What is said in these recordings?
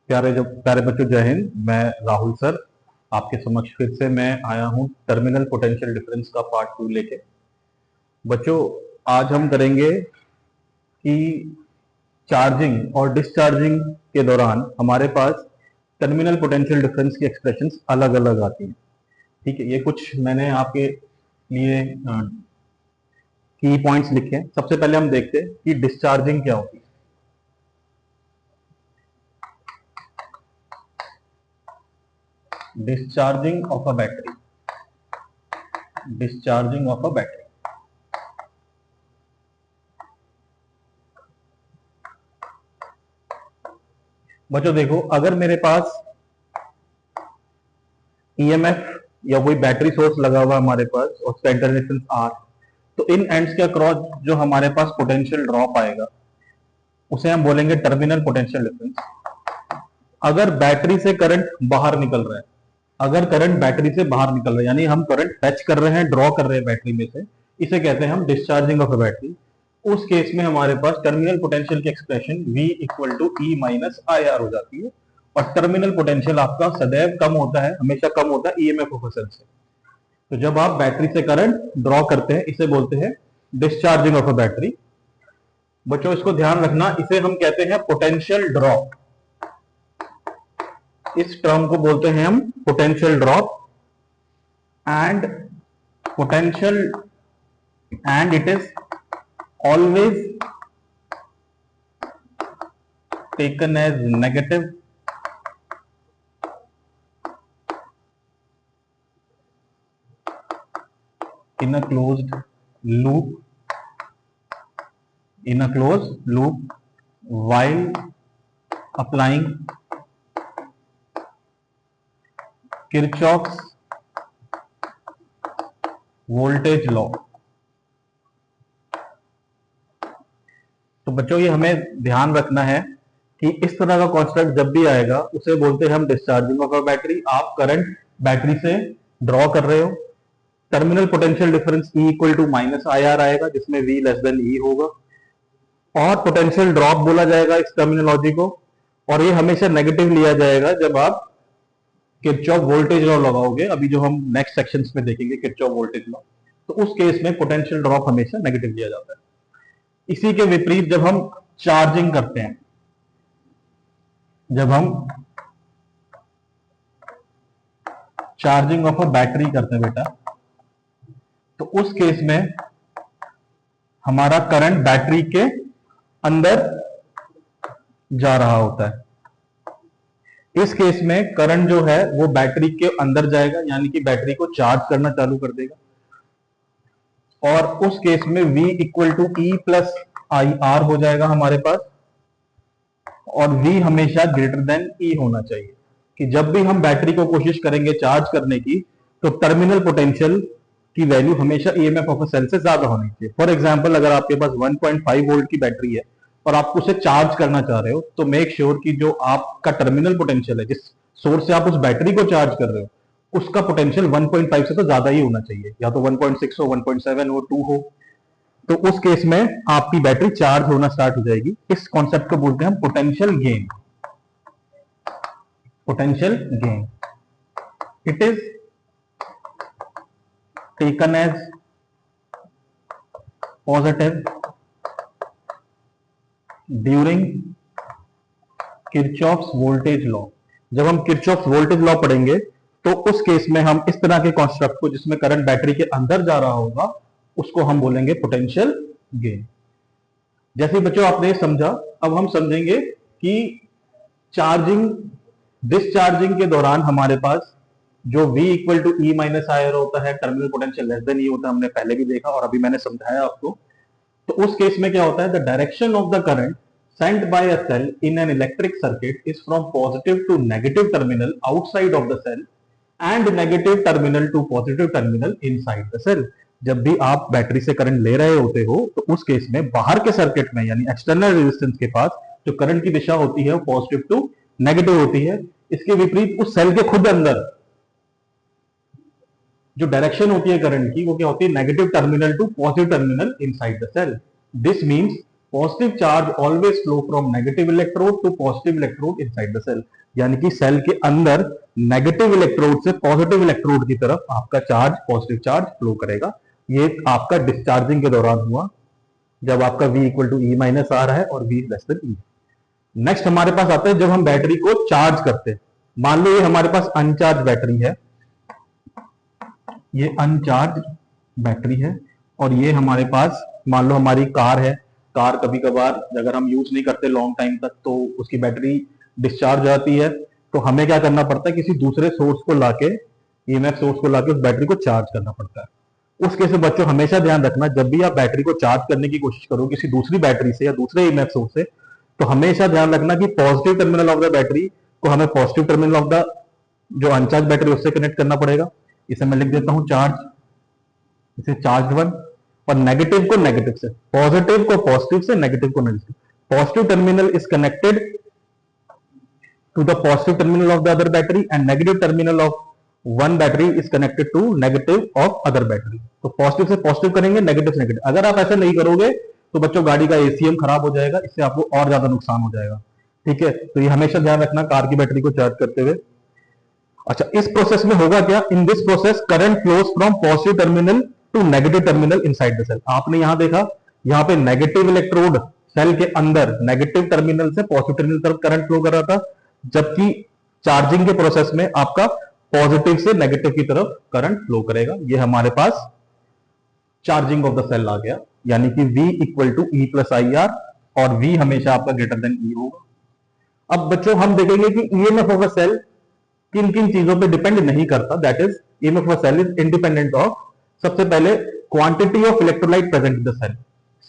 प्यारे बच्चों, जय हिंद। मैं राहुल सर आपके समक्ष फिर से मैं आया हूं टर्मिनल पोटेंशियल डिफरेंस का पार्ट 2 लेके। बच्चों, आज हम करेंगे कि चार्जिंग और डिस्चार्जिंग के दौरान हमारे पास टर्मिनल पोटेंशियल डिफरेंस की एक्सप्रेशंस अलग अलग आती हैं। ठीक है, ये कुछ मैंने आपके लिए की पॉइंट्स लिखे हैं। सबसे पहले हम देखते हैं कि डिस्चार्जिंग क्या होती है। Discharging of a battery, discharging of a battery. बच्चों देखो, अगर मेरे पास ईएमएफ या कोई बैटरी सोर्स लगा हुआ हमारे पास और उसका इंटरनेशनल आर, तो इन एंड्स के अक्रॉस जो हमारे पास पोटेंशियल ड्रॉप आएगा उसे हम बोलेंगे टर्मिनल पोटेंशियल डिफरेंस। अगर बैटरी से करंट बाहर निकल रहा है, अगर करंट बैटरी से बाहर निकल रहा है यानी हम करंट फैच कर रहे हैं, ड्रॉ कर रहे हैं बैटरी में से, इसे कहते हैं हम डिस्चार्जिंग ऑफ अ बैटरी। उस केस में हमारे पास टर्मिनल पोटेंशियल की expression V equal to E minus I R हो जाती है। और टर्मिनल पोटेंशियल आपका सदैव कम होता है, हमेशा कम होता है ईएमएफ ऑफ अ सेल से। तो जब आप बैटरी से करंट ड्रॉ करते हैं, इसे बोलते हैं डिस्चार्जिंग ऑफ अ बैटरी। बच्चों इसको ध्यान रखना, इसे हम कहते हैं पोटेंशियल ड्रॉप। इस टर्म को बोलते हैं हम potential drop and potential, and it is always taken as negative in a closed loop, in a closed loop while applying Kirchhoff's voltage law। तो बच्चों ये हमें ध्यान रखना है कि इस तरह का कॉन्सेप्ट जब भी आएगा उसे बोलते हैं हम डिस्चार्जिंग ऑफ अ बैटरी। आप करंट बैटरी से ड्रॉ कर रहे हो, terminal potential difference E equal to minus I R आएगा जिसमें V लेस देन E होगा, और पोटेंशियल ड्रॉप बोला जाएगा इस टर्मिनोलॉजी को। और ये हमेशा नेगेटिव लिया जाएगा जब आप किरचॉफ वोल्टेज लॉ लगाओगे, अभी जो हम नेक्स्ट सेक्शंस में देखेंगे किरचॉफ वोल्टेज लॉ, तो उस केस में पोटेंशियल ड्रॉप हमेशा नेगेटिव लिया जाता है। इसी के विपरीत जब हम चार्जिंग करते हैं, जब हम चार्जिंग ऑफ अ बैटरी करते हैं बेटा, तो उस केस में हमारा करंट बैटरी के अंदर जा रहा होता है। इस केस में करंट जो है वो बैटरी के अंदर जाएगा, यानी कि बैटरी को चार्ज करना चालू कर देगा। और उस केस में V equal to E plus I R हो जाएगा हमारे पास, और V हमेशा ग्रेटर देन E होना चाहिए। कि जब भी हम बैटरी को कोशिश करेंगे चार्ज करने की, तो टर्मिनल पोटेंशियल की वैल्यू हमेशा ईएमएफ ऑफ अ सेल से ज्यादा होनी चाहिए। फॉर एग्जांपल, अगर आपके पास 1.5 वोल्ट की बैटरी है और आप उसे चार्ज करना चाह रहे हो, तो मेक श्योर कि जो आपका टर्मिनल पोटेंशियल है, जिस सोर्स से आप उस बैटरी को चार्ज कर रहे हो, उसका पोटेंशियल 1.5 से तो ज्यादा ही होना चाहिए, या तो 1.6 हो, 1.7 हो, 2 हो। तो उस केस में आपकी बैटरी चार्ज होना स्टार्ट हो जाएगी। इस कॉन्सेप्ट को बोलते हैं हम potential gain. Potential gain, it is taken as positive during Kirchhoff's voltage law। जब हम Kirchhoff's voltage law पढ़ेंगे तो उस केस में हम इस तरह के कॉन्स्ट्रक्ट को, जिसमें करंट बैटरी के अंदर जा रहा होगा, उसको हम बोलेंगे पोटेंशियल गेन। जैसे बच्चों आपने समझा, अब हम समझेंगे कि चार्जिंग डिस्चार्जिंग के दौरान हमारे पास जो V equal to E minus I R होता है, terminal potential less than E होता है, हमने पहले भी देखा और अभी मैंने समझाया आपको। तो उस केस में क्या होता है, the direction of the current sent by a cell in an electric circuit is from positive to negative terminal outside of the cell and negative terminal to positive terminal inside the cell. जब भी आप battery से current ले रहे होते हो, तो उस केस में बाहर के सर्किट में, यानी एक्सटर्नल रेजिस्टेंस के पास, जो करंट की दिशा होती है वो पॉजिटिव टू नेगेटिव होती है। इसके विपरीत उस सेल के खुद अंदर जो डायरेक्शन होती है करंट की, वो क्या होती है, negative terminal to positive terminal inside the cell. This means positive charge always flow from negative electrode to positive electrode inside the cell, यानी कि सेल के अंदर नेगेटिव इलेक्ट्रोड से पॉजिटिव इलेक्ट्रोड की तरफ आपका चार्ज, पॉजिटिव चार्ज फ्लो करेगा। ये आपका डिस्चार्जिंग के दौरान हुआ, जब आपका V equal to E minus आ रहा है और V less than E. Next हमारे पास आता है जब हम बैटरी को चार्ज करते हैं। मान लो ये हमारे पास अनचार्ज बैटरी है, ये अनचार्ज बैटरी है, और ये हमारे पास मान लो हमारी कार है। कार कभी कभार अगर हम यूज नहीं करते लॉन्ग टाइम तक तो उसकी बैटरी डिस्चार्ज हो जाती है, तो हमें क्या करना पड़ता है, किसी दूसरे सोर्स को लाके, ईएमएफ सोर्स को लाके उस बैटरी को चार्ज करना पड़ता है। उस केस में बच्चों हमेशा ध्यान रखना, जब भी आप बैटरी को चार्ज करने की कोशिश करो किसी दूसरी बैटरी से या दूसरे ईएमएफ सोर्स से, तो हमेशा ध्यान रखना कि positive terminal of the battery को हमें पॉजिटिव टर्मिनल ऑफ द जो अनचार्ज बैटरी उससे कनेक्ट करना पड़ेगा। इसे मैं लिख देता हूं चार्ज, इसे चार्ज 1, और नेगेटिव को नेगेटिव से, पॉजिटिव को पॉजिटिव से, नेगेटिव को negative. Positive terminal is connected to the positive terminal of the other battery and negative terminal of one battery is connected to negative of other battery. तो positive से positive करेंगे, negative से negative. अगर आप ऐसा नहीं करोगे तो बच्चों गाड़ी का एसीएम खराब हो जाएगा, इससे आपको और ज्यादा नुकसान हो जाएगा। ठीक है, तो ये हमेशा ध्यान रखना कार की बैटरी को चार्ज करते हुए। अच्छा, इस प्रोसेस में होगा क्या, in this process current flows from positive terminal to negative terminal inside the cell. आपने यहां देखा, यहां पे नेगेटिव इलेक्ट्रोड सेल के अंदर नेगेटिव टर्मिनल से पॉजिटिव टर्मिनल तरफ करंट फ्लो कर रहा था, जबकि चार्जिंग के प्रोसेस में आपका पॉजिटिव से नेगेटिव की तरफ करंट फ्लो करेगा। ये हमारे पास चार्जिंग ऑफ द सेल आ गया, यानी कि V equal to E plus I R, और V हमेशा आपका ग्रेटर देन E होगा। अब बच्चों हम देखेंगे कि ईएमएफ ऑफ अ सेल किन किन चीजों पे डिपेंड नहीं करता, that is EMF of a cell is independent of, सबसे पहले quantity of electrolyte present in the cell.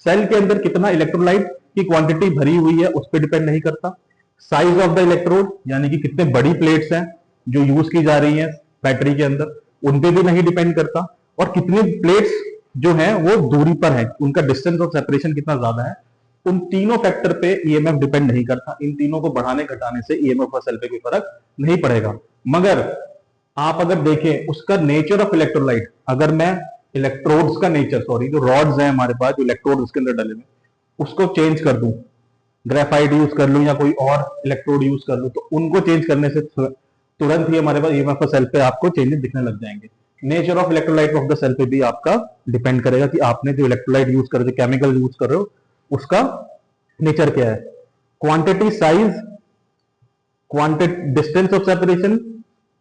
Cell के अंदर कितना इलेक्ट्रोलाइट की क्वांटिटी भरी हुई है उस पर डिपेंड नहीं करता। साइज ऑफ द इलेक्ट्रोड, यानी कि कितने बड़ी प्लेट्स हैं जो यूज की जा रही हैं बैटरी के अंदर, उन पे भी नहीं डिपेंड करता। और कितनी प्लेट्स जो हैं वो दूरी पर हैं, उनका डिस्टेंस ऑफ सेपरेशन कितना ज्यादा है, उन तीनों फैक्टर पे ईएमएफ डिपेंड नहीं करता। इन तीनों को बढ़ाने घटाने से ईएमएफ और सेल पे कोई फर्क नहीं पड़ेगा। मगर आप अगर देखें उसका नेचर ऑफ इलेक्ट्रोलाइट, अगर मैं इलेक्ट्रोड्स का नेचर, सॉरी जो रॉड्स हैं हमारे पास, जो इलेक्ट्रोड उसके अंदर डले हुए, उसको चेंज कर दूं, ग्रेफाइट यूज कर लूं या कोई और इलेक्ट्रोड यूज कर लूं, तो उनको चेंज करने से तुरंत ही हमारे पास ईएमएफ और सेल पे आपको चेंजेस दिखने लग जाएंगे। Nature of electrolyte of the cell पे भी आपका डिपेंड करेगा कि आपने जो इलेक्ट्रोलाइट यूज कर रहे हो, जो केमिकल यूज कर रहे हो, उसका नेचर क्या है। Quantity, size, quantity, distance of separation,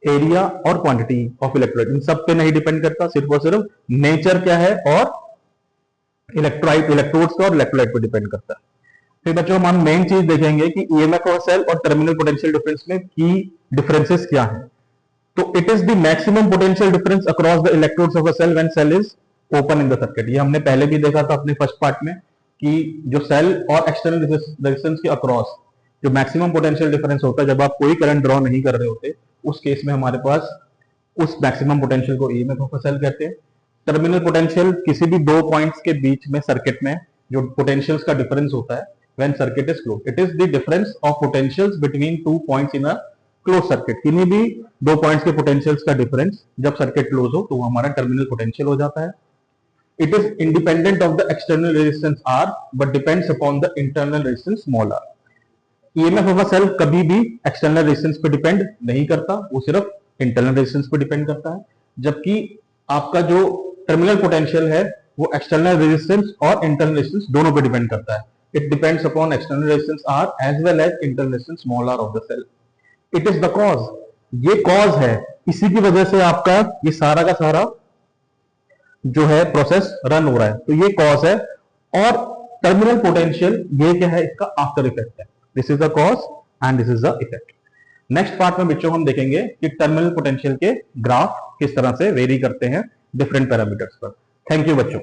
area और क्वांटिटी ऑफ इलेक्ट्रोलाइट, इन सब पे नहीं डिपेंड करता, सिर्फ और सिर्फ नेचर क्या है और इलेक्ट्रोलाइट, इलेक्ट्रोड्स का और इलेक्ट्रोलाइट पे डिपेंड करता है। फिर बच्चों हम मेन चीज देखेंगे कि ईएमएफ ऑफ सेल और टर्मिनल पोटेंशियल डिफरेंस में की डिफरेंसेस क्या हैं। तो it is the maximum potential difference across the electrodes of a cell when cell is open in the circuit. ये हमने पहले भी देखा था अपने फर्स्ट पार्ट में कि जो सेल और एक्सटर्नल रेजिस्टेंस के अक्रॉस जो मैक्सिमम पोटेंशियल डिफरेंस होता है, जब आप कोई करंट ड्रॉ नहीं कर रहे होते, उस केस में हमारे पास उस मैक्सिमम पोटेंशियल को ईएमएफ ऑफ अ सेल कहते हैं। टर्मिनल पोटेंशियल किसी भी दो पॉइंट्स के बीच में सर्किट में जो पोटेंशियल्स का डिफरेंस होता है when circuit is close, it is the difference of potentials between two points in a close circuit. किन्हीं भी दो पॉइंट्स के पोटेंशियल्स का डिफरेंस जब सर्किट क्लोज हो तो वो हमारा टर्मिनल पोटेंशियल हो जाता है। It is independent of the external resistance R but depends upon the internal resistance small R. EMF of a cell कभी भी एक्सटर्नल रेजिस्टेंस पे डिपेंड नहीं करता, वो सिर्फ इंटरनल रेजिस्टेंस पे डिपेंड करता है। जबकि आपका जो टर्मिनल पोटेंशियल है वो एक्सटर्नल रेजिस्टेंस और इंटरनल रेजिस्टेंस दोनों पे डिपेंड करता है। It depends upon external resistance R as well as internal resistance small R of the cell. It is the cause, ये कॉज है, इसी की वजह से आपका ये सारा का सारा जो है प्रोसेस रन हो रहा है, तो ये कॉज है। और टर्मिनल पोटेंशियल ये क्या है, इसका आफ्टर इफेक्ट है। This is the cause and this is the effect. Next part में बच्चों हम देखेंगे कि टर्मिनल पोटेंशियल के ग्राफ किस तरह से वेरी करते हैं डिफरेंट पैरामीटर्स पर। थैंक यू बच्चों।